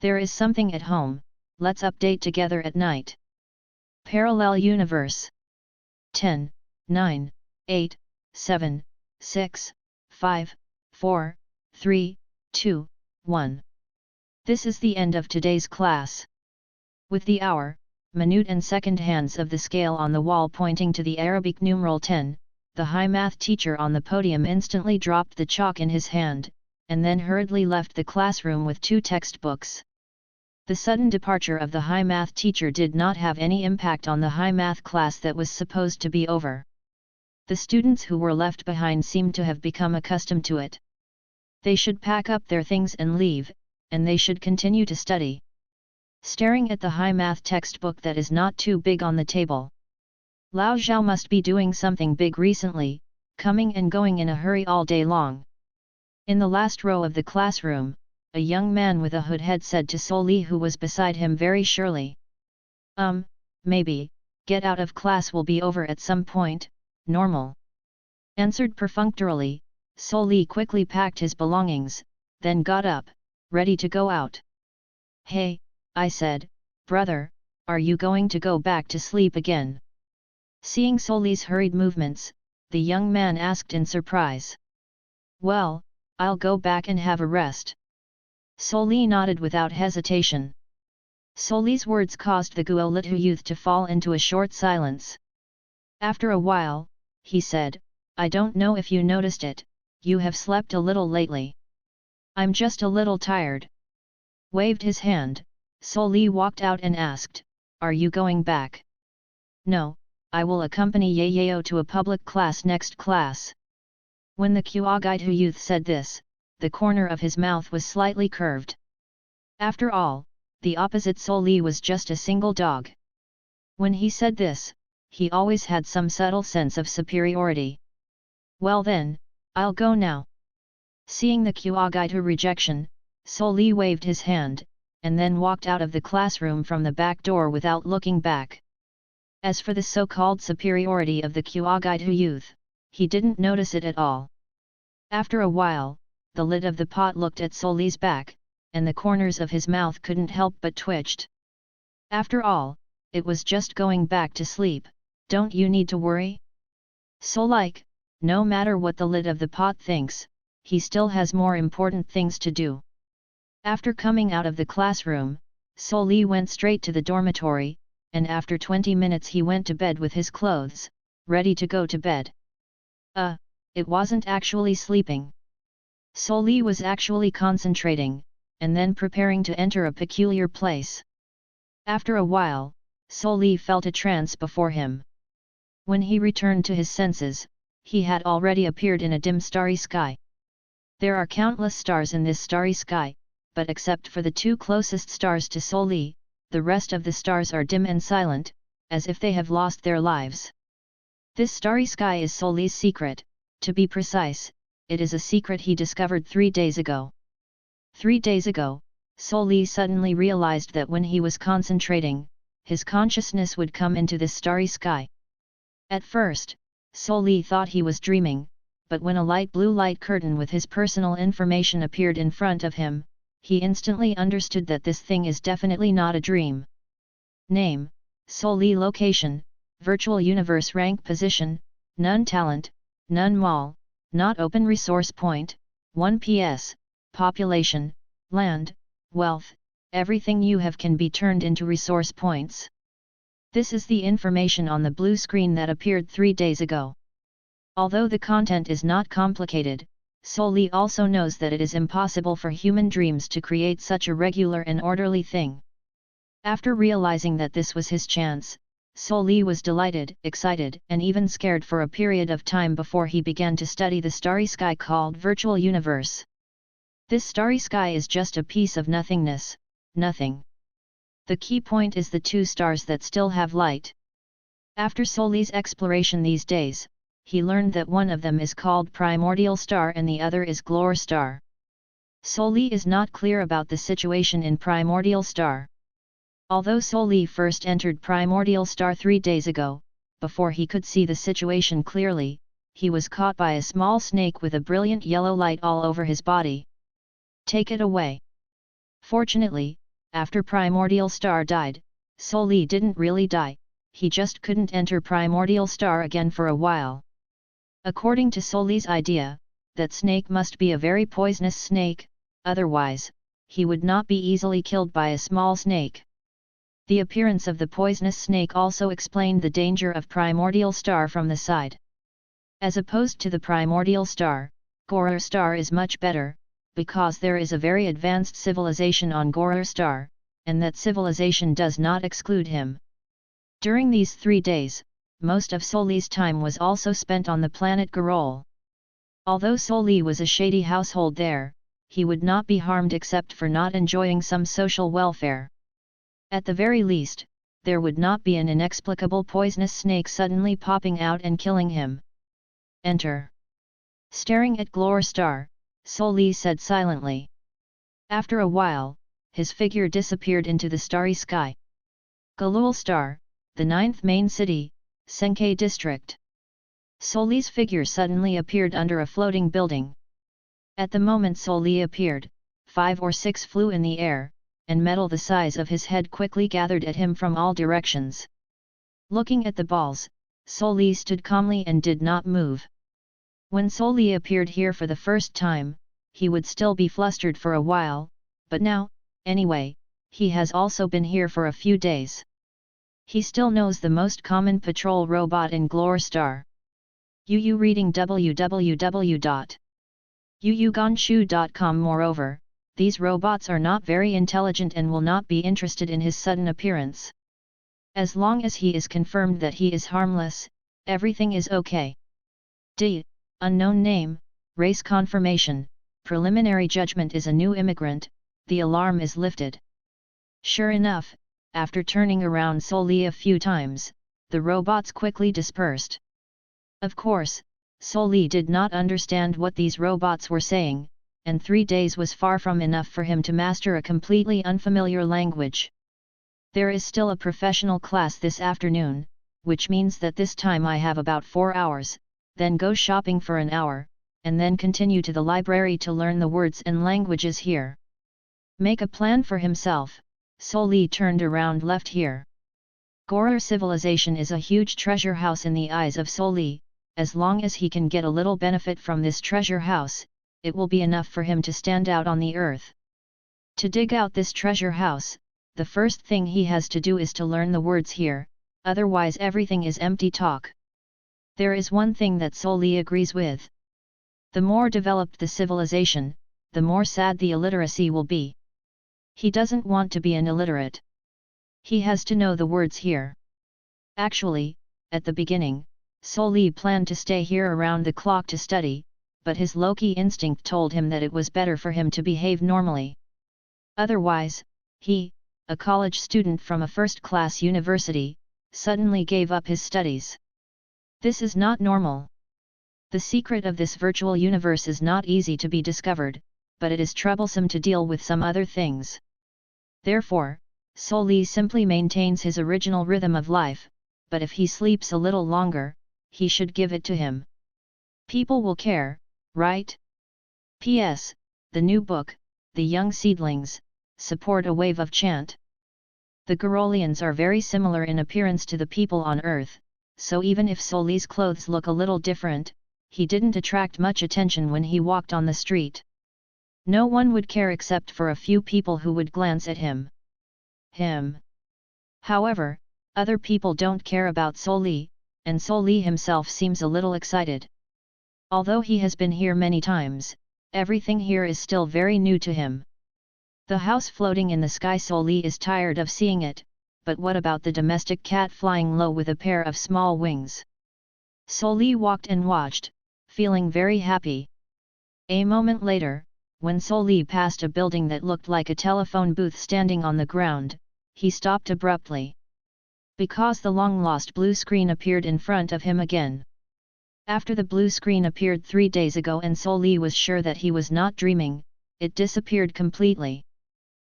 There is something at home, let's update together at night. Parallel universe. 10, 9, 8, 7, 6, 5, 4, 3, 2, 1. This is the end of today's class. With the hour, minute and second hands of the scale on the wall pointing to the Arabic numeral 10, the high math teacher on the podium instantly dropped the chalk in his hand, and then hurriedly left the classroom with 2 textbooks. The sudden departure of the high math teacher did not have any impact on the high math class that was supposed to be over. The students who were left behind seemed to have become accustomed to it. They should pack up their things and leave, and they should continue to study. Staring at the high math textbook that is not too big on the table. Lao Zhao must be doing something big recently, coming and going in a hurry all day long. In the last row of the classroom, a young man with a hood head said to So Li, who was beside him, very surely. Maybe, get out of class will be over at some point, normal. Answered perfunctorily, So Li quickly packed his belongings, then got up, ready to go out. Hey, I said, brother, are you going to go back to sleep again? Seeing So Li's hurried movements, the young man asked in surprise. Well, I'll go back and have a rest. So Li nodded without hesitation. So Li's words caused the Guolitu youth to fall into a short silence. After a while, he said, I don't know if you noticed it, you have slept a little lately. I'm just a little tired. Waved his hand, So Li walked out and asked, are you going back? No, I will accompany Yayao to a public class next class. When the Guolitu youth said this, the corner of his mouth was slightly curved. After all, the opposite So Li was just a single dog. When he said this, he always had some subtle sense of superiority. Well then, I'll go now. Seeing the Guolitu rejection, So Li waved his hand, and then walked out of the classroom from the back door without looking back. As for the so-called superiority of the Guolitu youth, he didn't notice it at all. After a while, the lid of the pot looked at So Li's back, and the corners of his mouth couldn't help but twitched. After all, it was just going back to sleep, don't you need to worry? So like, no matter what the lid of the pot thinks, he still has more important things to do. After coming out of the classroom, So Li went straight to the dormitory, and after 20 minutes he went to bed with his clothes, ready to go to bed. It wasn't actually sleeping. So Li was actually concentrating, and then preparing to enter a peculiar place. After a while, So Li felt a trance before him. When he returned to his senses, he had already appeared in a dim starry sky. There are countless stars in this starry sky, but except for the 2 closest stars to So Li, the rest of the stars are dim and silent, as if they have lost their lives. This starry sky is So Li's secret, to be precise, it is a secret he discovered 3 days ago. 3 days ago, So Li suddenly realized that when he was concentrating, his consciousness would come into this starry sky. At first, So Li thought he was dreaming, but when a light blue light curtain with his personal information appeared in front of him, he instantly understood that this thing is definitely not a dream. Name, So Li. Location, Virtual Universe. Rank, Position, None. Talent, None. Mall, Not Open. Resource Point, 1 PS, Population, Land, Wealth, everything you have can be turned into resource points. This is the information on the blue screen that appeared 3 days ago. Although the content is not complicated, So Li also knows that it is impossible for human dreams to create such a regular and orderly thing. After realizing that this was his chance, So Li was delighted, excited, and even scared for a period of time before he began to study the starry sky called Virtual Universe. This starry sky is just a piece of nothingness, nothing. The key point is the 2 stars that still have light. After So Li's exploration these days, he learned that one of them is called Primordial Star and the other is Glor Star. So Li is not clear about the situation in Primordial Star. Although So Li first entered Primordial Star 3 days ago, before he could see the situation clearly, he was caught by a small snake with a brilliant yellow light all over his body. Take it away. Fortunately, after Primordial Star died, Soli didn't really die, he just couldn't enter Primordial Star again for a while. According to Soli's idea, that snake must be a very poisonous snake, otherwise, he would not be easily killed by a small snake. The appearance of the poisonous snake also explained the danger of Primordial Star from the side. As opposed to the Primordial Star, Gorer Star is much better, because there is a very advanced civilization on Gorer Star, and that civilization does not exclude him. During these 3 days, most of Soli's time was also spent on the planet Gorol. Although Soli was a shady household there, he would not be harmed except for not enjoying some social welfare. At the very least, there would not be an inexplicable poisonous snake suddenly popping out and killing him. Enter. Staring at Glor Star, Soli said silently. After a while, his figure disappeared into the starry sky. Galul Star, the 9th main city, Senkei district. Soli's figure suddenly appeared under a floating building. At the moment Soli appeared, 5 or 6 flew in the air, and metal the size of his head quickly gathered at him from all directions. Looking at the balls, Soli stood calmly and did not move. When Soli appeared here for the first time, he would still be flustered for a while, but now, anyway, he has also been here for a few days. He still knows the most common patrol robot in Glor Star. UU reading www.uuganshu.com. Moreover, these robots are not very intelligent and will not be interested in his sudden appearance. As long as he is confirmed that he is harmless, everything is okay. D. Unknown name, race confirmation, preliminary judgment is a new immigrant, the alarm is lifted. Sure enough, after turning around Soli a few times, the robots quickly dispersed. Of course, Soli did not understand what these robots were saying, and 3 days was far from enough for him to master a completely unfamiliar language. There is still a professional class this afternoon, which means that this time I have about 4 hours, then go shopping for an hour, and then continue to the library to learn the words and languages here. Make a plan for himself, Soli turned around left here. Gorer civilization is a huge treasure house in the eyes of Soli. As long as he can get a little benefit from this treasure house, it will be enough for him to stand out on the earth. To dig out this treasure house, the first thing he has to do is to learn the words here, otherwise everything is empty talk. There is one thing that Soli agrees with. The more developed the civilization, the more sad the illiteracy will be. He doesn't want to be an illiterate. He has to know the words here. Actually, at the beginning, Soli planned to stay here around the clock to study, but his Loki instinct told him that it was better for him to behave normally. Otherwise, he, a college student from a first-class university, suddenly gave up his studies. This is not normal. The secret of this virtual universe is not easy to be discovered, but it is troublesome to deal with some other things. Therefore, Soli simply maintains his original rhythm of life, but if he sleeps a little longer, he should give it to him. People will care, right? P.S. The new book, The Young Seedlings, support a wave of chant. The Gorolians are very similar in appearance to the people on Earth, so even if Soli's clothes look a little different, he didn't attract much attention when he walked on the street. No one would care except for a few people who would glance at him. However, other people don't care about Soli, and Soli himself seems a little excited. Although he has been here many times, everything here is still very new to him. The house floating in the sky, Soli is tired of seeing it, but what about the domestic cat flying low with a pair of small wings? Soli walked and watched, feeling very happy. A moment later, when Soli passed a building that looked like a telephone booth standing on the ground, he stopped abruptly. Because the long-lost blue screen appeared in front of him again. After the blue screen appeared 3 days ago and Soli was sure that he was not dreaming, it disappeared completely.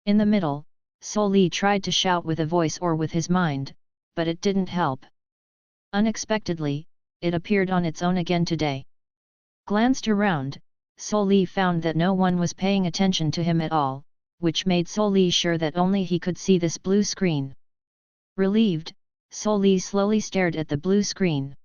In the middle, Soli tried to shout with a voice or with his mind, but it didn't help. Unexpectedly, it appeared on its own again today. Glanced around, Soli found that no one was paying attention to him at all, which made Soli sure that only he could see this blue screen. Relieved, Soli slowly stared at the blue screen.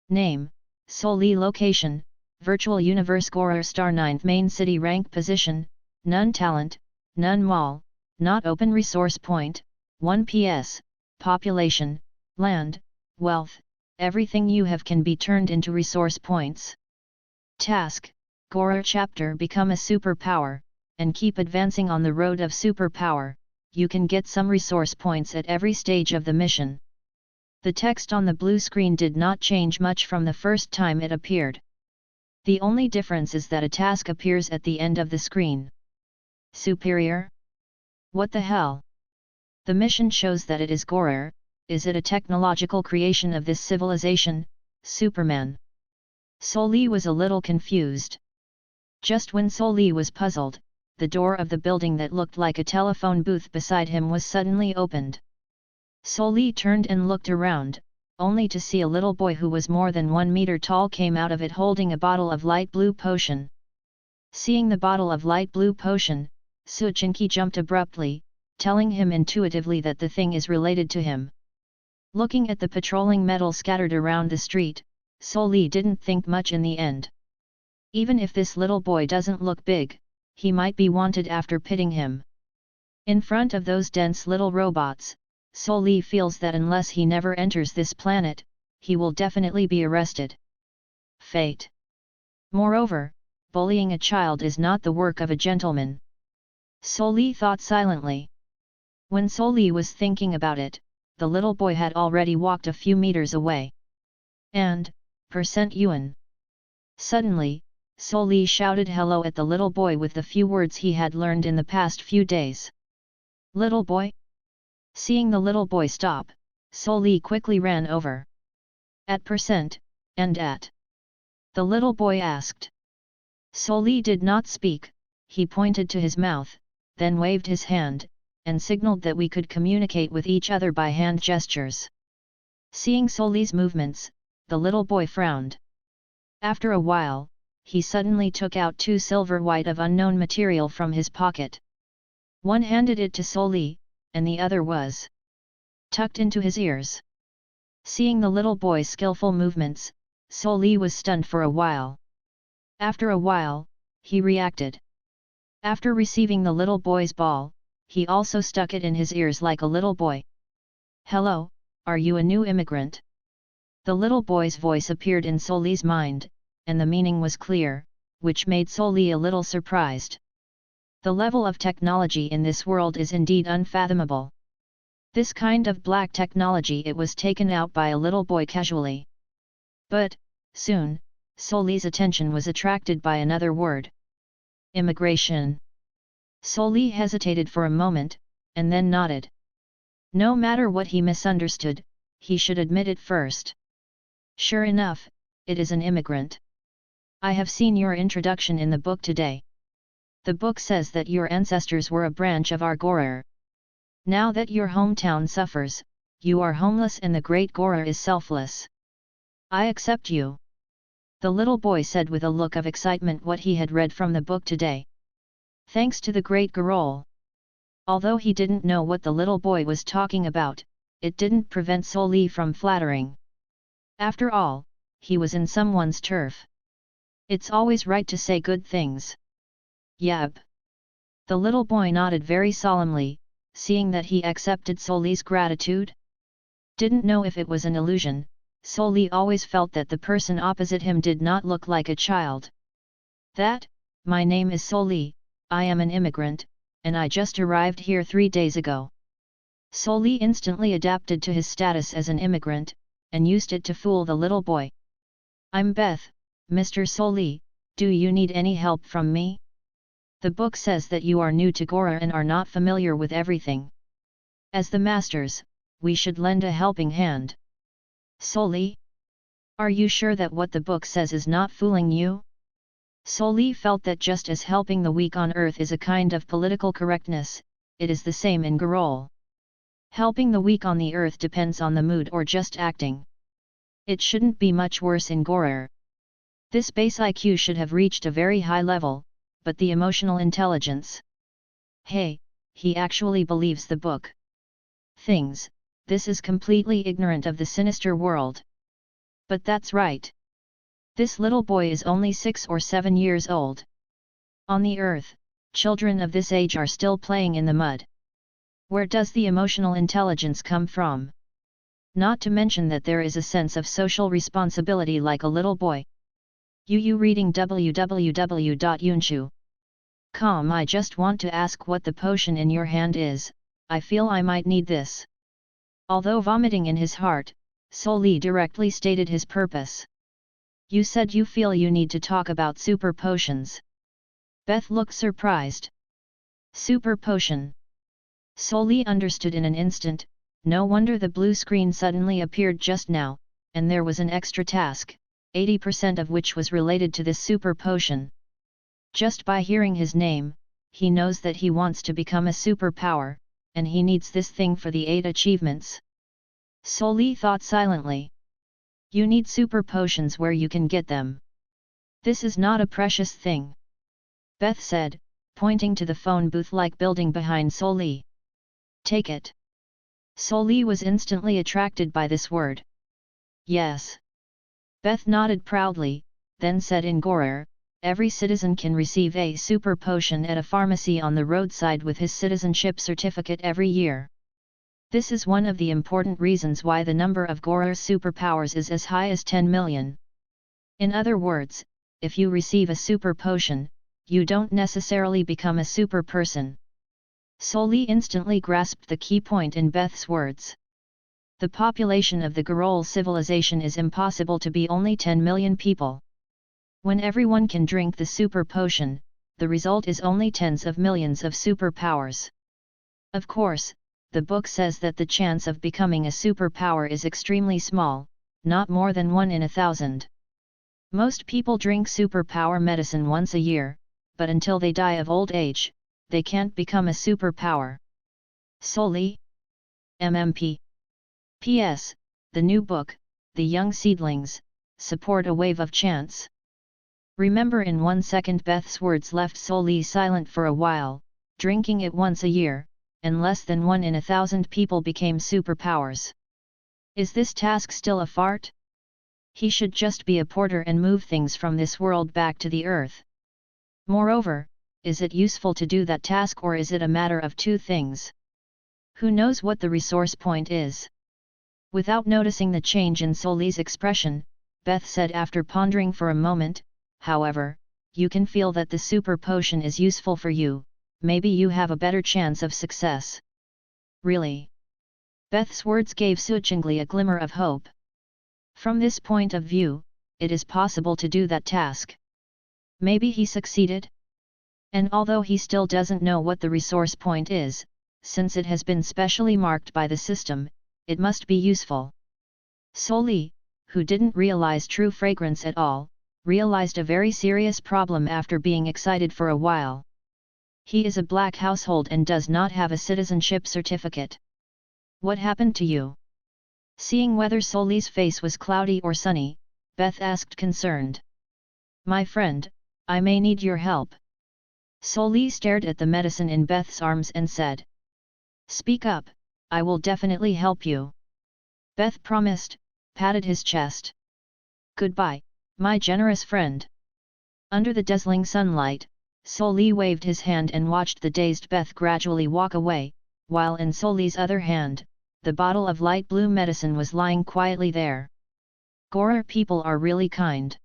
Name, Soli location, Virtual Universe Goror Star 9th Main City Rank Position, None Talent, None Mall, Not Open Resource Point, 1 PS, Population, Land, Wealth, everything you have can be turned into resource points. Task, Goror Chapter Become a Superpower, and keep advancing on the road of superpower, you can get some resource points at every stage of the mission. The text on the blue screen did not change much from the first time it appeared. The only difference is that a task appears at the end of the screen. Superior? What the hell? The mission shows that it is Goror. Is it a technological creation of this civilization, Superman? Soli was a little confused. Just when Soli was puzzled, the door of the building that looked like a telephone booth beside him was suddenly opened. Soli turned and looked around, only to see a little boy who was more than 1 meter tall came out of it holding a bottle of light blue potion. Seeing the bottle of light blue potion, Suchinki jumped abruptly, telling him intuitively that the thing is related to him. Looking at the patrolling metal scattered around the street, Soli didn't think much in the end. Even if this little boy doesn't look big, he might be wanted after pitting him. In front of those dense little robots, Soli feels that unless he never enters this planet, he will definitely be arrested. Fate. Moreover, bullying a child is not the work of a gentleman. Soli thought silently. When Soli was thinking about it, the little boy had already walked a few meters away. And, %Yuan. Suddenly, Soli shouted hello at the little boy with the few words he had learned in the past few days. Little boy? Seeing the little boy stop, Soli quickly ran over. At %, and at? The little boy asked. Soli did not speak, he pointed to his mouth, then waved his hand, and signaled that we could communicate with each other by hand gestures. Seeing Soli's movements, the little boy frowned. After a while, he suddenly took out 2 silver white of unknown material from his pocket. One handed it to Soli, and the other was tucked into his ears. Seeing the little boy's skillful movements, Soli was stunned for a while. After a while, he reacted. After receiving the little boy's ball, he also stuck it in his ears like a little boy. Hello, are you a new immigrant? The little boy's voice appeared in Soli's mind, and the meaning was clear, which made Soli a little surprised. The level of technology in this world is indeed unfathomable. This kind of black technology it was taken out by a little boy casually. But, soon, Soli's attention was attracted by another word. Immigration. Soli hesitated for a moment, and then nodded. No matter what he misunderstood, he should admit it first. Sure enough, it is an immigrant. I have seen your introduction in the book today. The book says that your ancestors were a branch of our Goror. Now that your hometown suffers, you are homeless and the great Goror is selfless. I accept you. The little boy said with a look of excitement what he had read from the book today. Thanks to the great Gorol. Although he didn't know what the little boy was talking about, it didn't prevent Soli from flattering. After all, he was in someone's turf. It's always right to say good things. Yep. The little boy nodded very solemnly, seeing that he accepted Soli's gratitude. Didn't know if it was an illusion, Soli always felt that the person opposite him did not look like a child. My name is Soli, I am an immigrant, and I just arrived here 3 days ago. Soli instantly adapted to his status as an immigrant, and used it to fool the little boy. I'm Beth, Mr. Soli, do you need any help from me? The book says that you are new to Goror and are not familiar with everything. As the masters, we should lend a helping hand. Soli? Are you sure that what the book says is not fooling you? Soli felt that just as helping the weak on earth is a kind of political correctness, it is the same in Gorol. Helping the weak on the earth depends on the mood or just acting. It shouldn't be much worse in Goror. This base IQ should have reached a very high level, but the emotional intelligence. Hey, he actually believes the book. Things, this is completely ignorant of the sinister world. But that's right. This little boy is only 6 or 7 years old. On the earth, children of this age are still playing in the mud. Where does the emotional intelligence come from? Not to mention that there is a sense of social responsibility like a little boy. You reading www.yunshu.com. I just want to ask what the potion in your hand is, I feel I might need this. Although vomiting in his heart, Soli directly stated his purpose. You said you feel you need to talk about super potions. Beth looked surprised. Super potion. Soli understood in an instant. No wonder the blue screen suddenly appeared just now, and there was an extra task, 80% of which was related to this super potion. Just by hearing his name, he knows that he wants to become a superpower, and he needs this thing for the 8 achievements. Soli thought silently. You need super potions where you can get them. This is not a precious thing. Beth said, pointing to the phone booth-like building behind Soli. Take it. Soli was instantly attracted by this word. Yes. Beth nodded proudly, then said in Gorer, every citizen can receive a super potion at a pharmacy on the roadside with his citizenship certificate every year. This is one of the important reasons why the number of Gorer's superpowers is as high as 10 million. In other words, if you receive a super potion, you don't necessarily become a super person. Soli instantly grasped the key point in Beth's words. The population of the Gorol civilization is impossible to be only 10 million people. When everyone can drink the super potion, the result is only tens of millions of superpowers. Of course, the book says that the chance of becoming a superpower is extremely small, not more than 1 in 1,000. Most people drink superpower medicine once a year, but until they die of old age, they can't become a superpower. Soli. MMP. P.S. The new book, The Young Seedlings, support a wave of chance. Remember, in 1 second Beth's words left Soli silent for a while. Drinking it once a year, and less than 1 in 1,000 people became superpowers. Is this task still a fart? He should just be a porter and move things from this world back to the earth. Moreover, is it useful to do that task, or is it a matter of 2 things? Who knows what the resource point is? Without noticing the change in Soli's expression, Beth said after pondering for a moment, however, you can feel that the super potion is useful for you, maybe you have a better chance of success. Really? Beth's words gave Suchengli a glimmer of hope. From this point of view, it is possible to do that task. Maybe he succeeded? And although he still doesn't know what the resource point is, since it has been specially marked by the system, it must be useful. Soli, who didn't realize true fragrance at all, realized a very serious problem after being excited for a while. He is a black household and does not have a citizenship certificate. What happened to you? Seeing whether Soli's face was cloudy or sunny, Beth asked concerned. My friend, I may need your help. Soli stared at the medicine in Beth's arms and said. Speak up, I will definitely help you. Beth promised, patted his chest. Goodbye, my generous friend. Under the dazzling sunlight, Soli waved his hand and watched the dazed Beth gradually walk away, while in Soli's other hand, the bottle of light blue medicine was lying quietly there. Gorer people are really kind.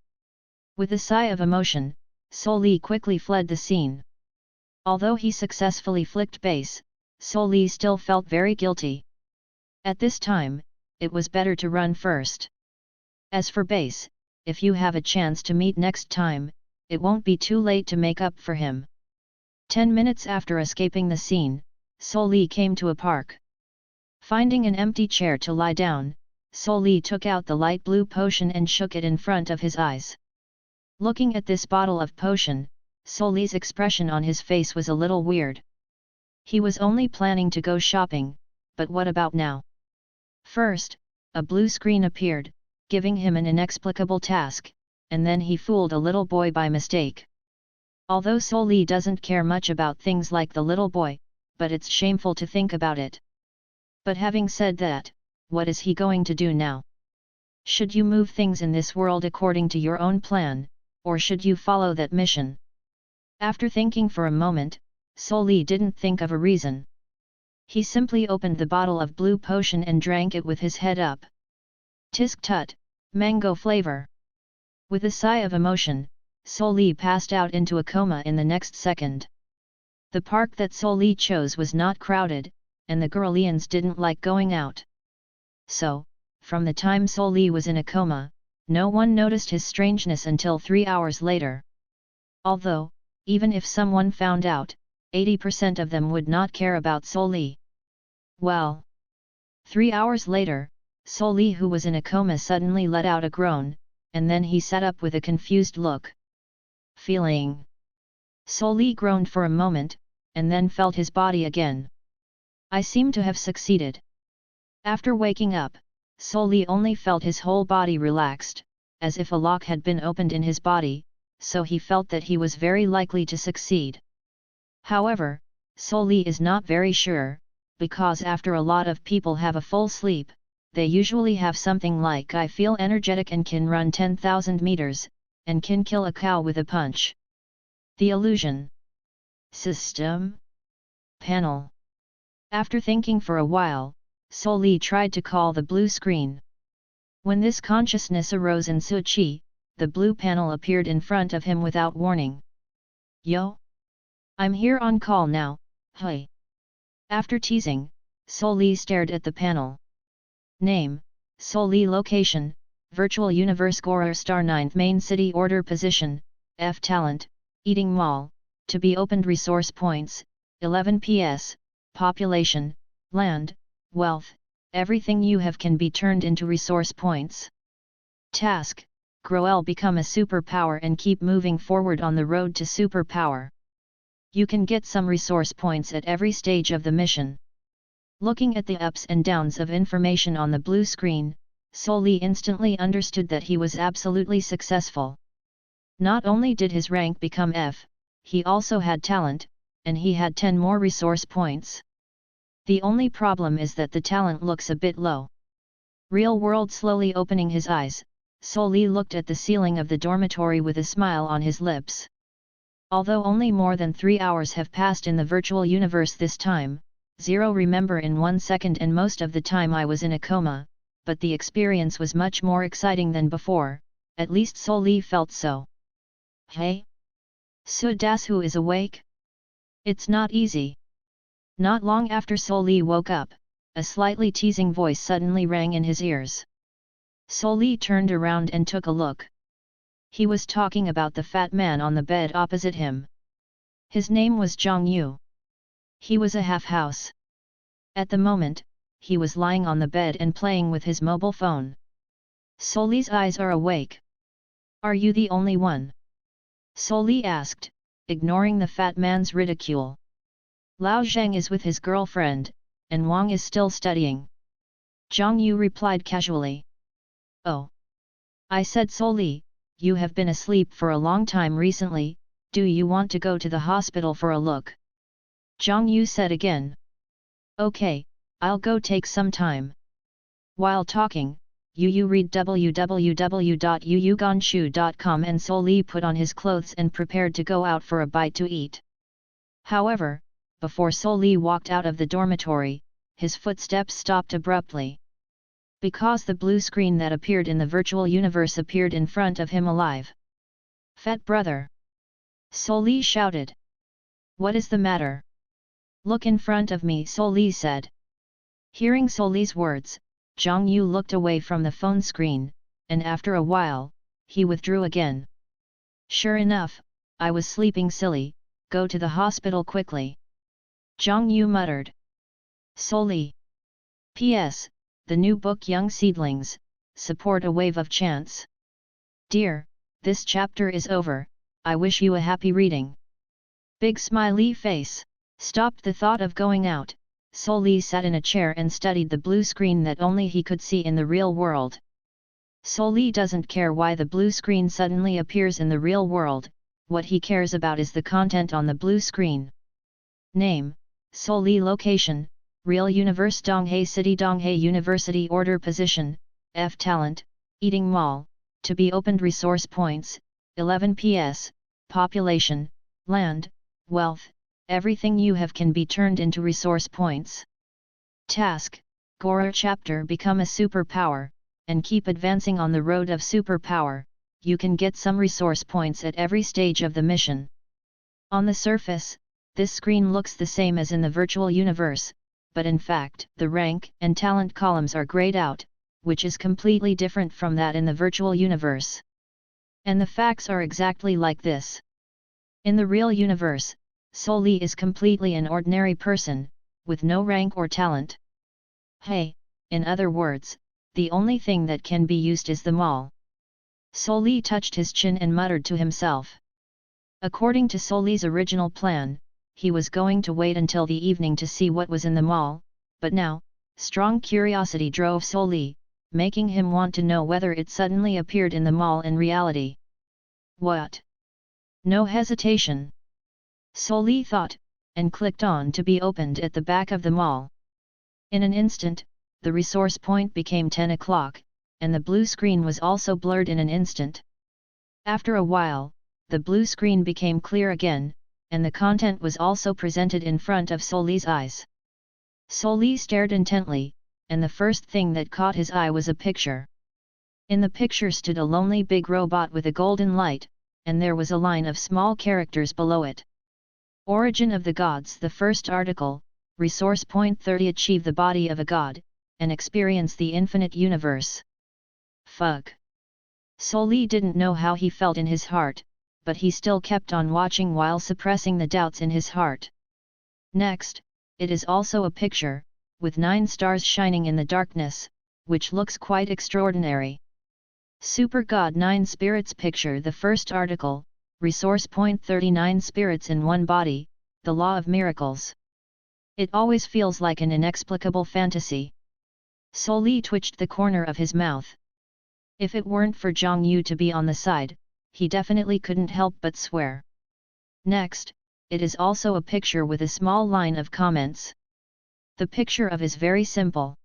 With a sigh of emotion, Soli quickly fled the scene. Although he successfully flicked base, Soli still felt very guilty. At this time, it was better to run first. As for base, if you have a chance to meet next time, it won't be too late to make up for him. 10 minutes after escaping the scene, Soli came to a park. Finding an empty chair to lie down, Soli took out the light blue potion and shook it in front of his eyes. Looking at this bottle of potion, Soli's expression on his face was a little weird. He was only planning to go shopping, but what about now? First, a blue screen appeared, giving him an inexplicable task, and then he fooled a little boy by mistake. Although Sol-Lee doesn't care much about things like the little boy, but it's shameful to think about it. But having said that, what is he going to do now? Should you move things in this world according to your own plan, or should you follow that mission? After thinking for a moment, Sol-Lee didn't think of a reason. He simply opened the bottle of blue potion and drank it with his head up. Tisk tut, mango flavor. With a sigh of emotion, Sol-Lee passed out into a coma in the next second. The park that Sol-Lee chose was not crowded, and the Girlians didn't like going out. So, from the time Sol-Lee was in a coma, no one noticed his strangeness until 3 hours later. Although, even if someone found out, 80% of them would not care about Sol-Lee. Well, 3 hours later, Sol-Lee, who was in a coma, suddenly let out a groan, and then he sat up with a confused look. Feeling. Sol-Lee groaned for a moment, and then felt his body again. I seem to have succeeded. After waking up, Sol-Lee only felt his whole body relaxed, as if a lock had been opened in his body, so he felt that he was very likely to succeed. However, Sol-Lee is not very sure, because after a lot of people have a full sleep, they usually have something like I feel energetic and can run 10,000 meters, and can kill a cow with a punch. The illusion. System. Panel. After thinking for a while, Sol-Lee tried to call the blue screen. When this consciousness arose in Suchi, the blue panel appeared in front of him without warning. Yo? I'm here on call now, hey. After teasing, Sol-Lee stared at the panel. Name, Sol-Lee. Location, Virtual Universe Gorer Star 9th Main City. Order Position, F Talent, Eating Mall, to be opened. Resource Points, 11 PS, Population, Land, Wealth, everything you have can be turned into resource points. Task, Groel. Become a superpower and keep moving forward on the road to superpower. You can get some resource points at every stage of the mission. Looking at the ups and downs of information on the blue screen, Sol-Lee instantly understood that he was absolutely successful. Not only did his rank become F, he also had talent, and he had 10 more resource points. The only problem is that the talent looks a bit low. Real world. Slowly opening his eyes, Sol-Lee looked at the ceiling of the dormitory with a smile on his lips. Although only more than 3 hours have passed in the virtual universe this time, 0 remember in 1 second, and most of the time I was in a coma, but the experience was much more exciting than before, at least Sol-Lee felt so. Hey? Su-Das, who is awake? It's not easy. Not long after Sol-Lee woke up, a slightly teasing voice suddenly rang in his ears. Sol-Lee turned around and took a look. He was talking about the fat man on the bed opposite him. His name was Zhang Yu. He was a half-house. At the moment, he was lying on the bed and playing with his mobile phone. Sol-Lee's eyes are awake. Are you the only one? Sol-Lee asked, ignoring the fat man's ridicule. Lao Zheng is with his girlfriend, and Wang is still studying. Zhang Yu replied casually. Oh. I said, Sol-Lee, you have been asleep for a long time recently, do you want to go to the hospital for a look? Zhang Yu said again. Okay, I'll go take some time. While talking, Yu read www.yuyuganshu.com, and Sol-Lee put on his clothes and prepared to go out for a bite to eat. However, before Sol-Lee walked out of the dormitory, his footsteps stopped abruptly. Because the blue screen that appeared in the virtual universe appeared in front of him alive. Fat brother! Sol-Lee shouted. What is the matter? Look in front of me, Sol-Lee said. Hearing Sol-Lee's words, Zhang Yu looked away from the phone screen, and after a while, he withdrew again. Sure enough, I was sleeping, silly, go to the hospital quickly. Zhang Yu muttered. Sol-Lee. P.S. The new book Young Seedlings, Support a Wave of Chance. Dear, this chapter is over, I wish you a happy reading. Big smiley face. Stopped the thought of going out, Sol-Lee sat in a chair and studied the blue screen that only he could see in the real world. Sol-Lee doesn't care why the blue screen suddenly appears in the real world, what he cares about is the content on the blue screen. Name, Seoul location, Real Universe Donghae City Donghae University Order Position, F Talent, Eating Mall, to be opened resource points, 11 PS, population, land, wealth, everything you have can be turned into resource points. Task, Gora chapter become a superpower, and keep advancing on the road of superpower, you can get some resource points at every stage of the mission. On the surface, this screen looks the same as in the virtual universe, but in fact, the rank and talent columns are grayed out, which is completely different from that in the virtual universe. And the facts are exactly like this. In the real universe, Seoul Lee is completely an ordinary person, with no rank or talent. Hey, in other words, the only thing that can be used is the mall. Seoul Lee touched his chin and muttered to himself. According to Seoul Lee's original plan, he was going to wait until the evening to see what was in the mall, but now, strong curiosity drove Seoul Lee, making him want to know whether it suddenly appeared in the mall in reality. What? No hesitation. Seoul Lee thought, and clicked on to be opened at the back of the mall. In an instant, the resource point became 10 o'clock, and the blue screen was also blurred in an instant. After a while, the blue screen became clear again, and the content was also presented in front of Seoul Lee's eyes. Seoul Lee stared intently, and the first thing that caught his eye was a picture. In the picture stood a lonely big robot with a golden light, and there was a line of small characters below it. Origin of the Gods. The first article, Resource Point 30. Achieve the body of a god, and experience the infinite universe. Fuck. Seoul Lee didn't know how he felt in his heart, but he still kept on watching while suppressing the doubts in his heart. Next, it is also a picture, with 9 stars shining in the darkness, which looks quite extraordinary. Super God 9 Spirits Picture. The first article, Resource Point 39. Spirits in one body, the law of miracles. It always feels like an inexplicable fantasy. Seoul Lee twitched the corner of his mouth. If it weren't for Zhang Yu to be on the side, he definitely couldn't help but swear. Next, it is also a picture with a small line of comments. The picture of is very simple.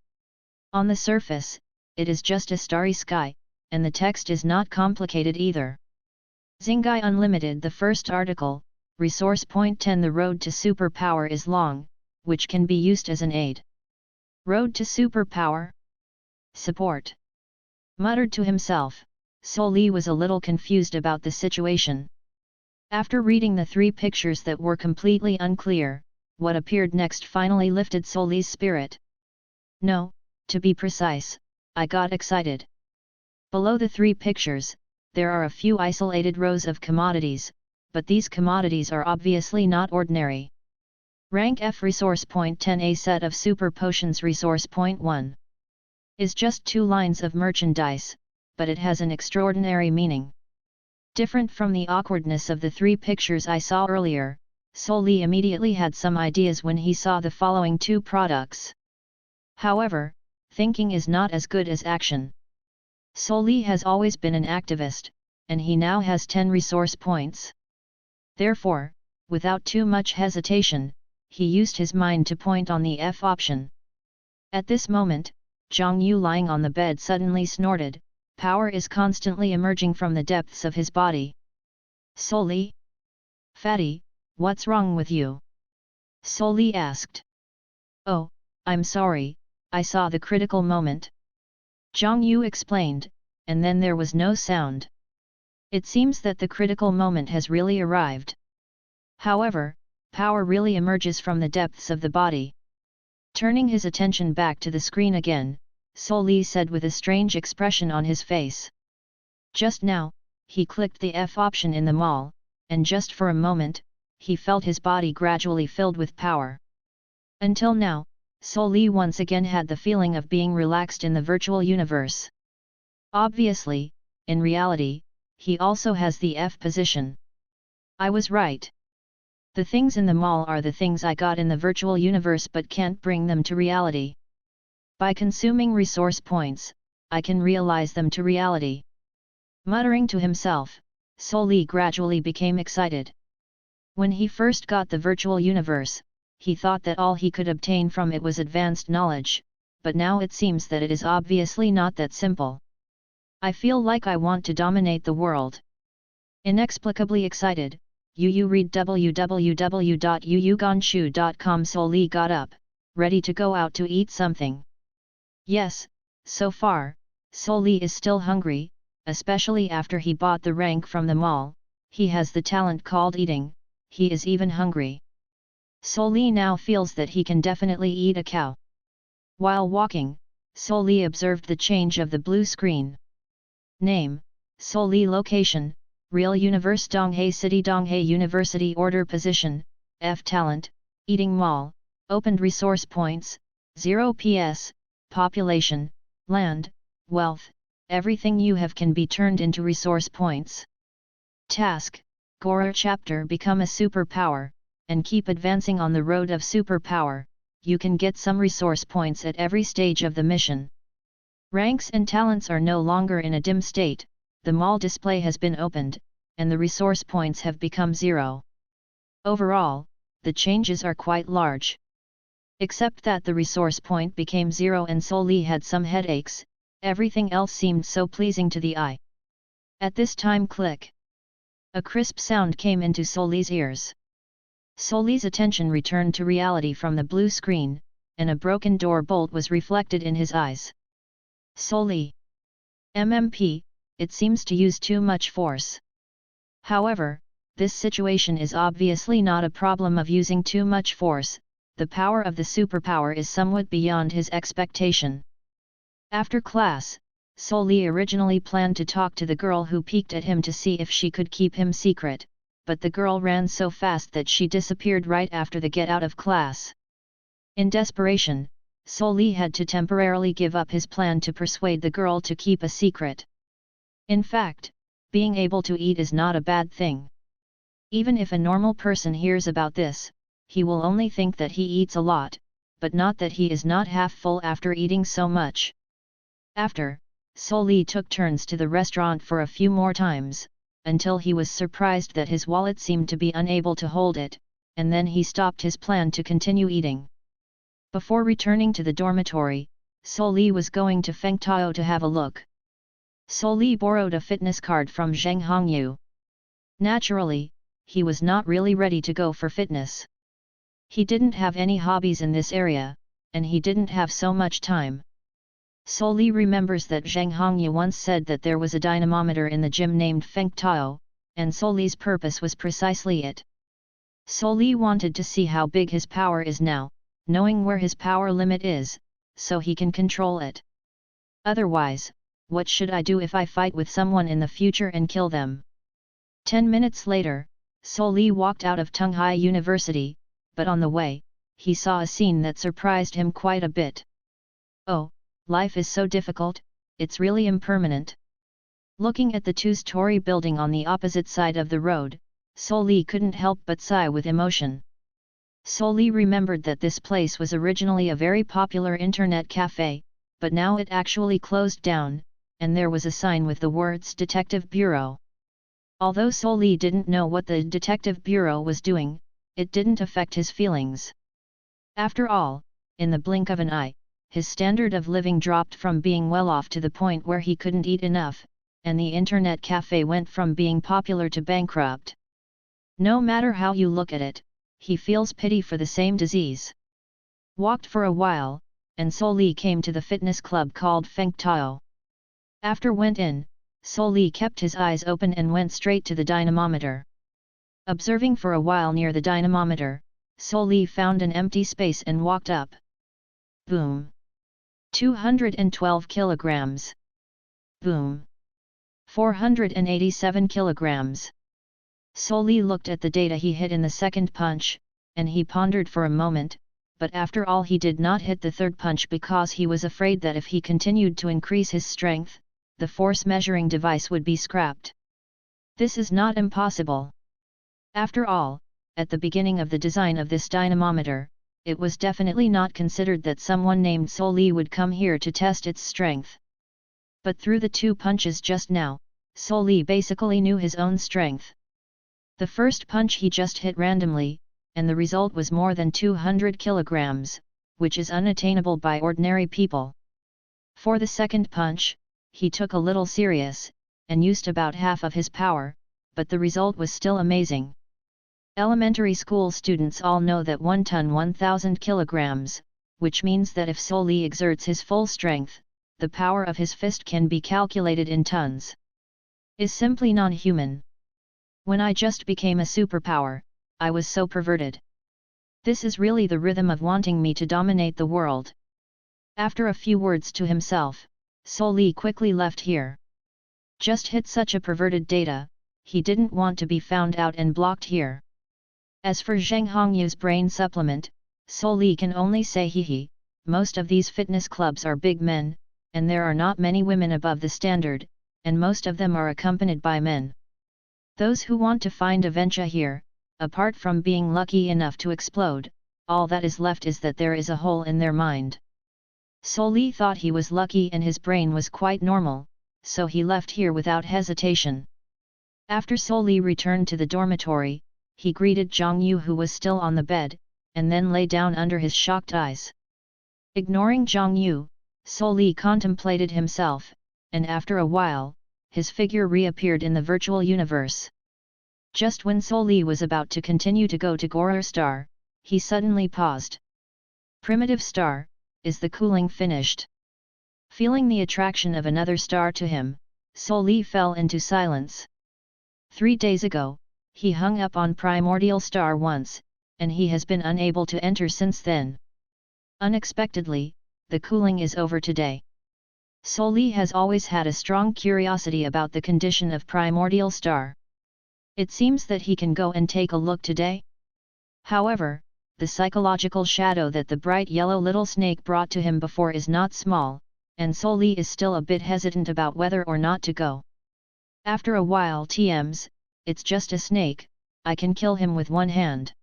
On the surface, it is just a starry sky, and the text is not complicated either. Zingai Unlimited. The first article, Resource Point 10. The road to superpower is long, which can be used as an aid. Road to superpower? Support. Muttered to himself, Seoul Lee was a little confused about the situation. After reading the 3 pictures that were completely unclear, what appeared next finally lifted Seoul Lee's spirit. No, to be precise, I got excited. Below the 3 pictures, there are a few isolated rows of commodities, but these commodities are obviously not ordinary. Rank F. Resource Point 10. A set of super potions. Resource Point 1. Is just 2 lines of merchandise, but it has an extraordinary meaning. Different from the awkwardness of the 3 pictures I saw earlier, Seoul Lee immediately had some ideas when he saw the following 2 products. However, thinking is not as good as action. Seoul Lee has always been an activist, and he now has 10 resource points. Therefore, without too much hesitation, he used his mind to point on the F option. At this moment, Zhang Yu lying on the bed suddenly snorted. Power is constantly emerging from the depths of his body. Seoul Lee? Fatty, what's wrong with you? Seoul Lee asked. Oh, I'm sorry, I saw the critical moment. Zhang Yu explained, and then there was no sound. It seems that the critical moment has really arrived. However, power really emerges from the depths of the body. Turning his attention back to the screen again, Seoul Lee said with a strange expression on his face. Just now, he clicked the F option in the mall, and just for a moment, he felt his body gradually filled with power. Until now, Seoul Lee once again had the feeling of being relaxed in the virtual universe. Obviously, in reality, he also has the F position. I was right. The things in the mall are the things I got in the virtual universe but can't bring them to reality. By consuming resource points, I can realize them to reality. Muttering to himself, Soli gradually became excited. When he first got the virtual universe, he thought that all he could obtain from it was advanced knowledge, but now it seems that it is obviously not that simple. I feel like I want to dominate the world. Inexplicably excited, Yu read www.yuyuganshu.com. Soli got up, ready to go out to eat something. Yes, so far, Soli is still hungry, especially after he bought the rank from the mall. He has the talent called eating, he is even hungry. Soli now feels that he can definitely eat a cow. While walking, Soli observed the change of the blue screen. Name, Soli. Location, Real Universe Donghae City. Donghae University. Order Position, F. Talent, Eating Mall. Opened Resource Points, 0 PS. Population, Land, Wealth, everything you have can be turned into resource points. Task, Gora Chapter. Become a superpower, and keep advancing on the road of superpower. You can get some resource points at every stage of the mission. Ranks and talents are no longer in a dim state, the mall display has been opened, and the resource points have become 0. Overall, the changes are quite large. Except that the resource point became 0 and Soli had some headaches, everything else seemed so pleasing to the eye. At this time, click. A crisp sound came into Soli's ears. Soli's attention returned to reality from the blue screen, and a broken door bolt was reflected in his eyes. Soli. MMP, it seems to use too much force. However, this situation is obviously not a problem of using too much force, the power of the superpower is somewhat beyond his expectation. After class, Soli originally planned to talk to the girl who peeked at him to see if she could keep him secret, but the girl ran so fast that she disappeared right after the get out of class. In desperation, Soli had to temporarily give up his plan to persuade the girl to keep a secret. In fact, being able to eat is not a bad thing. Even if a normal person hears about this, he will only think that he eats a lot, but not that he is not half full after eating so much. After, Soli took turns to the restaurant for a few more times, until he was surprised that his wallet seemed to be unable to hold it, and then he stopped his plan to continue eating. Before returning to the dormitory, Soli was going to Fengtao to have a look. Soli borrowed a fitness card from Zheng Hongyu. Naturally, he was not really ready to go for fitness. He didn't have any hobbies in this area, and he didn't have so much time. Soli remembers that Zheng Hongyu once said that there was a dynamometer in the gym named Fengtao, and Soli's purpose was precisely it. Soli wanted to see how big his power is now, knowing where his power limit is, so he can control it. Otherwise, what should I do if I fight with someone in the future and kill them? 10 minutes later, Soli walked out of Tunghai University, but on the way, he saw a scene that surprised him quite a bit. Oh, life is so difficult, it's really impermanent. Looking at the two-story building on the opposite side of the road, Soli couldn't help but sigh with emotion. Soli remembered that this place was originally a very popular internet cafe, but now it actually closed down, and there was a sign with the words Detective Bureau. Although Soli didn't know what the Detective Bureau was doing, it didn't affect his feelings. After all, in the blink of an eye, his standard of living dropped from being well off to the point where he couldn't eat enough, and the internet cafe went from being popular to bankrupt. No matter how you look at it, he feels pity for the same disease. Walked for a while, and Soli came to the fitness club called Fengtao. After went in, Soli kept his eyes open and went straight to the dynamometer. Observing for a while near the dynamometer, Soli found an empty space and walked up. Boom! 212 kilograms. Boom! 487 kilograms. Soli looked at the data he hit in the second punch, and he pondered for a moment, but after all he did not hit the third punch because he was afraid that if he continued to increase his strength, the force measuring device would be scrapped. This is not impossible. After all, at the beginning of the design of this dynamometer, it was definitely not considered that someone named Soli would come here to test its strength. But through the two punches just now, Li basically knew his own strength. The first punch he just hit randomly, and the result was more than 200 kilograms, which is unattainable by ordinary people. For the second punch, he took a little serious, and used about half of his power, but the result was still amazing. Elementary school students all know that 1 ton 1000 kilograms, which means that if Li exerts his full strength, the power of his fist can be calculated in tons. Is simply non-human. When I just became a superpower, I was so perverted. This is really the rhythm of wanting me to dominate the world. After a few words to himself, Li quickly left here. Just hit such a perverted data, he didn't want to be found out and blocked here. As for Zheng Hongyu's brain supplement, Li can only say hee. Most of these fitness clubs are big men, and there are not many women above the standard, and most of them are accompanied by men. Those who want to find a venture here, apart from being lucky enough to explode, all that is left is that there is a hole in their mind. Li thought he was lucky and his brain was quite normal, so he left here without hesitation. After Li returned to the dormitory, he greeted Zhang Yu who was still on the bed, and then lay down under his shocked eyes. Ignoring Zhang Yu, Li contemplated himself, and after a while, his figure reappeared in the virtual universe. Just when Li was about to continue to go to Gorer Star, he suddenly paused. Primitive star, is the cooling finished? Feeling the attraction of another star to him, Li fell into silence. 3 days ago, he hung up on primordial star once, and he has been unable to enter since then. Unexpectedly, the cooling is over today. Li has always had a strong curiosity about the condition of primordial star. It seems that he can go and take a look today. However, the psychological shadow that the bright yellow little snake brought to him before is not small, and Li is still a bit hesitant about whether or not to go. After a while it's just a snake, I can kill him with one hand.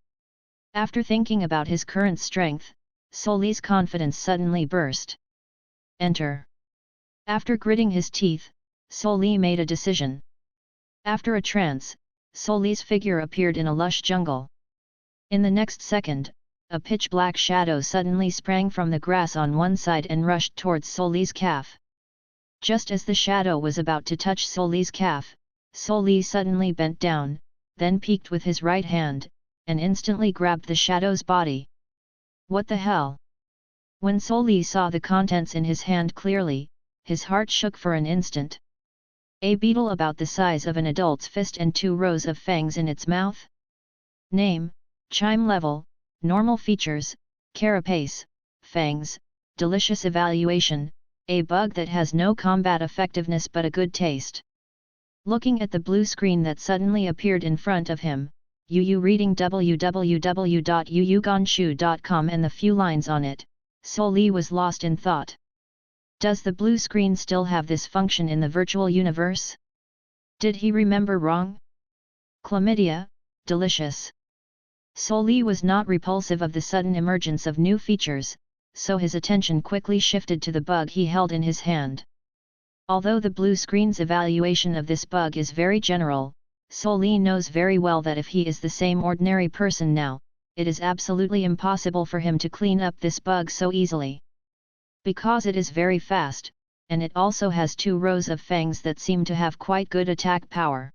After thinking about his current strength, Li's confidence suddenly burst. Enter. After gritting his teeth, Li made a decision. After a trance, Li's figure appeared in a lush jungle. In the next second, a pitch-black shadow suddenly sprang from the grass on one side and rushed towards Li's calf. Just as the shadow was about to touch Li's calf, Li suddenly bent down, then peeked with his right hand, and instantly grabbed the shadow's body. What the hell? When Li saw the contents in his hand clearly, his heart shook for an instant. A beetle about the size of an adult's fist and 2 rows of fangs in its mouth? Name, chime level, normal features, carapace, fangs, delicious evaluation, a bug that has no combat effectiveness but a good taste. Looking at the blue screen that suddenly appeared in front of him, Yu reading www.yuyuganshu.com and the few lines on it, Li was lost in thought. Does the blue screen still have this function in the virtual universe? Did he remember wrong? Chlamydia, delicious. Li was not repulsive of the sudden emergence of new features, so his attention quickly shifted to the bug he held in his hand. Although the blue screen's evaluation of this bug is very general, Li knows very well that if he is the same ordinary person now, it is absolutely impossible for him to clean up this bug so easily. Because it is very fast, and it also has 2 rows of fangs that seem to have quite good attack power.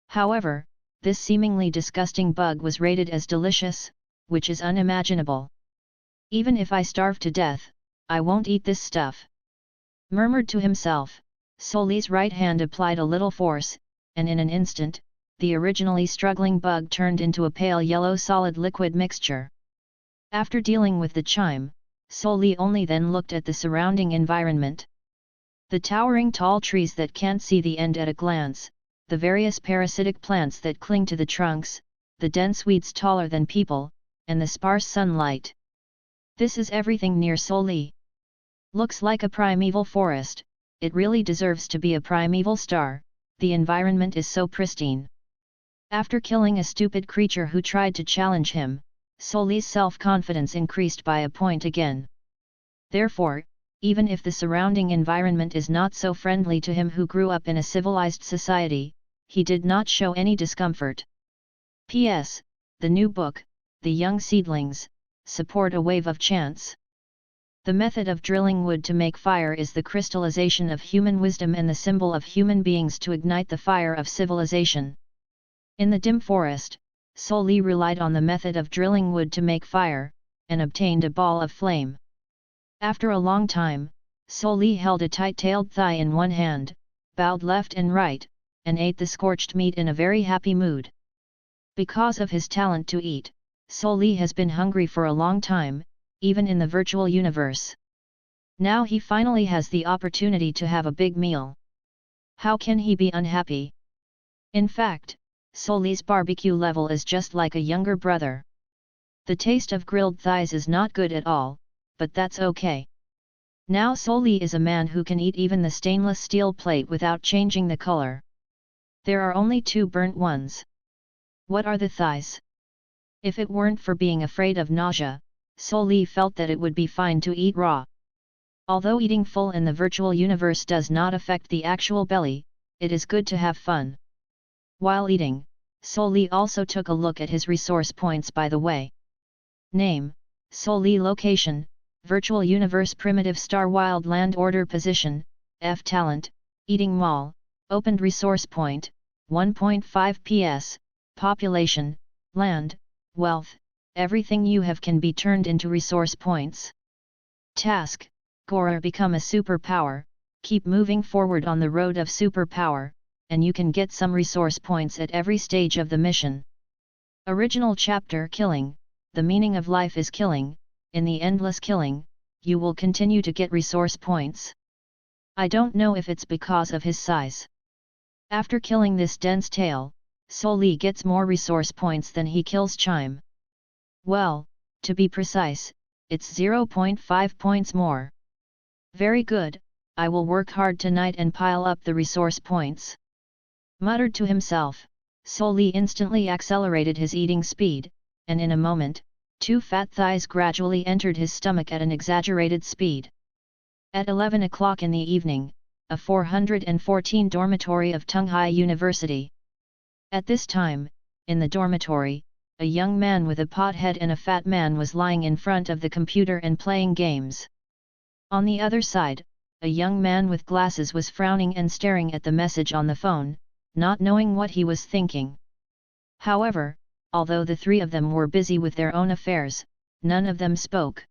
However, this seemingly disgusting bug was rated as delicious, which is unimaginable. Even if I starve to death, I won't eat this stuff. Murmured to himself, Li's right hand applied a little force, and in an instant, the originally struggling bug turned into a pale yellow solid liquid mixture. After dealing with the chime, Li only then looked at the surrounding environment. The towering tall trees that can't see the end at a glance, the various parasitic plants that cling to the trunks, the dense weeds taller than people, and the sparse sunlight. This is everything near Li. Looks like a primeval forest, it really deserves to be a primeval star, the environment is so pristine. After killing a stupid creature who tried to challenge him, Li's self-confidence increased by a point again. Therefore, even if the surrounding environment is not so friendly to him who grew up in a civilized society, he did not show any discomfort. P.S. The new book, The Young Seedlings, support a wave of chance. The method of drilling wood to make fire is the crystallization of human wisdom and the symbol of human beings to ignite the fire of civilization. In the dim forest, Soli relied on the method of drilling wood to make fire, and obtained a ball of flame. After a long time, Soli held a tight-tailed thigh in one hand, bowed left and right, and ate the scorched meat in a very happy mood. Because of his talent to eat, Soli has been hungry for a long time, even in the virtual universe. Now he finally has the opportunity to have a big meal. How can he be unhappy? In fact, Soli's barbecue level is just like a younger brother. The taste of grilled thighs is not good at all, but that's okay. Now Soli is a man who can eat even the stainless steel plate without changing the color. There are only 2 burnt ones. What are the thighs? If it weren't for being afraid of nausea, Soli felt that it would be fine to eat raw. Although eating full in the virtual universe does not affect the actual belly, it is good to have fun. While eating, Soli also took a look at his resource points by the way. Name, Soli location, Virtual Universe Primitive Star Wild Land Order Position, F Talent, Eating Mall, Opened Resource Point, 1.5 PS, Population, Land, Wealth, everything you have can be turned into resource points. Task, Gora become a superpower, keep moving forward on the road of superpower, and you can get some resource points at every stage of the mission. Original chapter Killing, the meaning of life is killing, in the endless killing, you will continue to get resource points. I don't know if it's because of his size. After killing this dense tail, Soli gets more resource points than he kills Chime. Well, to be precise, it's 0.5 points more. Very good, I will work hard tonight and pile up the resource points. Muttered to himself, Soli instantly accelerated his eating speed, and in a moment, 2 fat thighs gradually entered his stomach at an exaggerated speed. At 11 o'clock in the evening, a 414 dormitory of Tunghai University. At this time, in the dormitory, a young man with a pot head and a fat man was lying in front of the computer and playing games. On the other side, a young man with glasses was frowning and staring at the message on the phone, not knowing what he was thinking. However, although the 3 of them were busy with their own affairs, none of them spoke.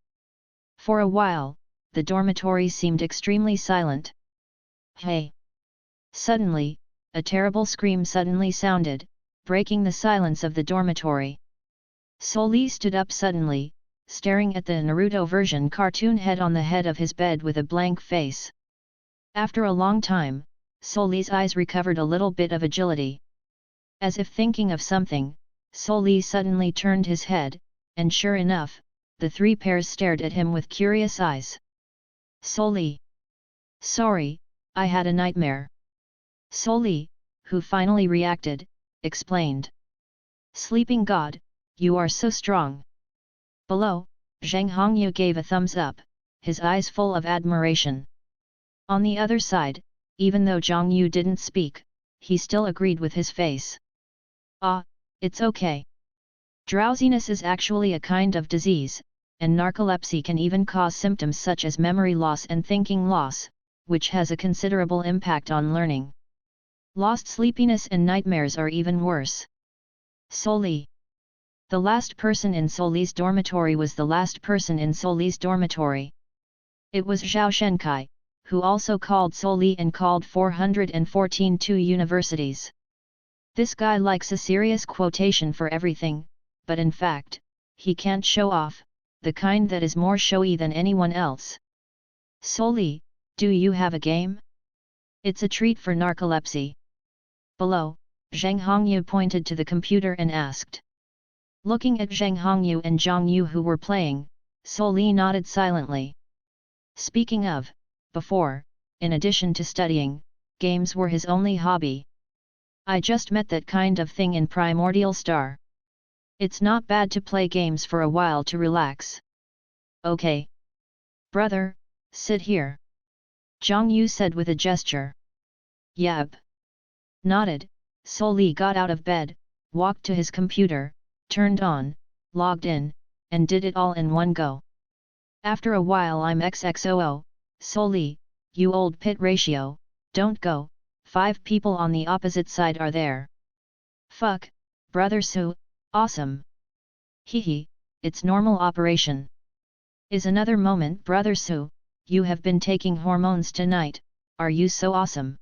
For a while, the dormitory seemed extremely silent. Hey! Suddenly, a terrible scream suddenly sounded, breaking the silence of the dormitory. Soli stood up suddenly, staring at the Naruto version cartoon head on the head of his bed with a blank face. After a long time, Soli's eyes recovered a little bit of agility. As if thinking of something, Soli suddenly turned his head, and sure enough, the 3 pairs stared at him with curious eyes. Soli! Sorry, I had a nightmare. Soli, who finally reacted, explained. Sleeping God, you are so strong. Below, Zheng Hongyu gave a thumbs up, his eyes full of admiration. On the other side, even though Zhang Yu didn't speak, he still agreed with his face. Ah, it's okay. Drowsiness is actually a kind of disease, and narcolepsy can even cause symptoms such as memory loss and thinking loss, which has a considerable impact on learning. Lost sleepiness and nightmares are even worse. Soli. The last person in Soli's dormitory was the last person in Soli's dormitory. It was Zhao Shenkai, who also called Soli and called 414 2 universities. This guy likes a serious quotation for everything, but in fact, he can't show off, the kind that is more showy than anyone else. Soli, do you have a game? It's a treat for narcolepsy. Below, Zheng Hongyu pointed to the computer and asked. Looking at Zheng Hongyu and Zhang Yu who were playing, Soli nodded silently. Speaking of, before, in addition to studying, games were his only hobby. I just met that kind of thing in Primordial Star. It's not bad to play games for a while to relax. Okay. Brother, sit here. Zhang Yu said with a gesture. Yab. Nodded, Soli got out of bed, walked to his computer, turned on, logged in, and did it all in one go. After a while I'm XXOO, Soli, you old pit ratio, don't go, 5 people on the opposite side are there. Fuck, brother Su, awesome. Hehe, it's normal operation. Is another moment brother Su, you have been taking hormones tonight, are you so awesome?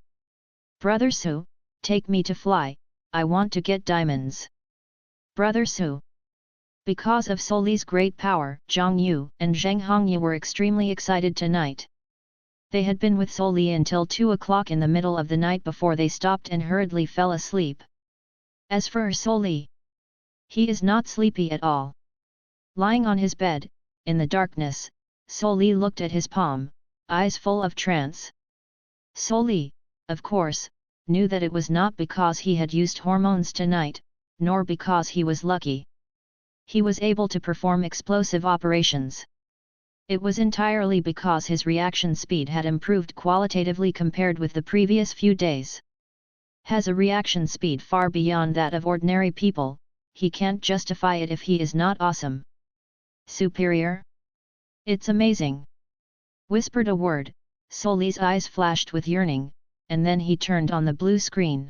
Brother Su, take me to fly, I want to get diamonds. Brother Su. Because of Soli's great power, Zhang Yu and Zheng Hongye were extremely excited tonight. They had been with Soli until 2 o'clock in the middle of the night before they stopped and hurriedly fell asleep. As for Soli, he is not sleepy at all. Lying on his bed, in the darkness, Soli looked at his palm, eyes full of trance. Soli, of course, knew that it was not because he had used hormones tonight, nor because he was lucky. He was able to perform explosive operations. It was entirely because his reaction speed had improved qualitatively compared with the previous few days. Has a reaction speed far beyond that of ordinary people, he can't justify it if he is not awesome. Superior? It's amazing. Whispered a word, Soli's eyes flashed with yearning, and then he turned on the blue screen.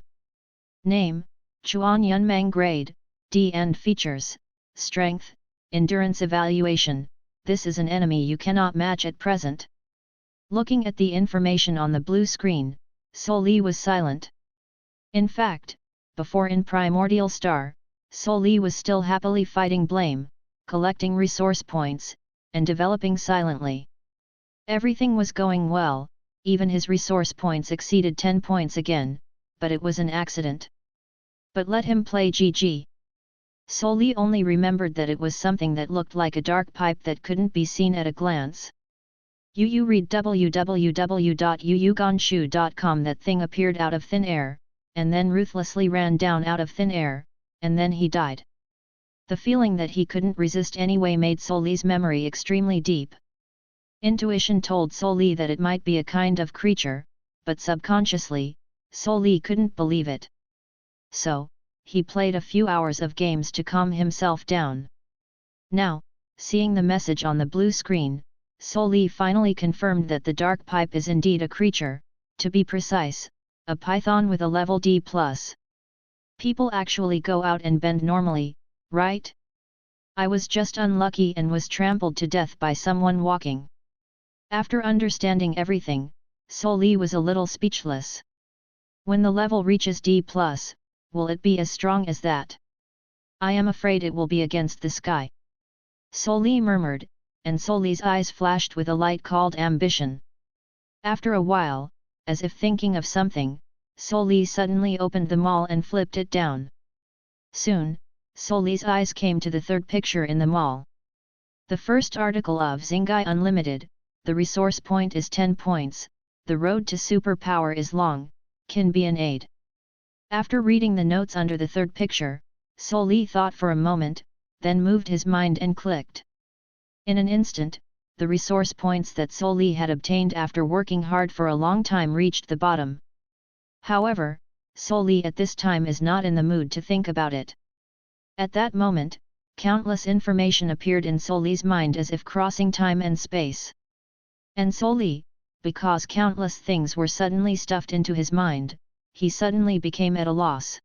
Name, Chuan Yunmang Grade, D and Features, Strength, Endurance Evaluation, this is an enemy you cannot match at present. Looking at the information on the blue screen, Soli was silent. In fact, before in Primordial Star, Soli was still happily fighting Blame, collecting resource points, and developing silently. Everything was going well, even his resource points exceeded 10 points again, but it was an accident. But let him play GG. Soli only remembered that it was something that looked like a dark pipe that couldn't be seen at a glance. Yu read www.yuyuganshu.com. That thing appeared out of thin air, and then ruthlessly ran down out of thin air, and then he died. The feeling that he couldn't resist anyway made Soli's memory extremely deep. Intuition told Soli that it might be a kind of creature, but subconsciously, Soli couldn't believe it. So, he played a few hours of games to calm himself down. Now, seeing the message on the blue screen, Soli finally confirmed that the dark pipe is indeed a creature, to be precise, a python with a level D+. People actually go out and bend normally, right? I was just unlucky and was trampled to death by someone walking. After understanding everything, Soli was a little speechless. When the level reaches D+, will it be as strong as that? I am afraid it will be against the sky. Soli murmured, and Soli's eyes flashed with a light called ambition. After a while, as if thinking of something, Soli suddenly opened the mall and flipped it down. Soon, Soli's eyes came to the third picture in the mall. The first article of Zingai Unlimited, the resource point is 10 points, the road to superpower is long, can be an aid. After reading the notes under the third picture, Soli thought for a moment, then moved his mind and clicked. In an instant, the resource points that Soli had obtained after working hard for a long time reached the bottom. However, Soli at this time is not in the mood to think about it. At that moment, countless information appeared in Soli's mind as if crossing time and space. And Soli, because countless things were suddenly stuffed into his mind, he suddenly became at a loss.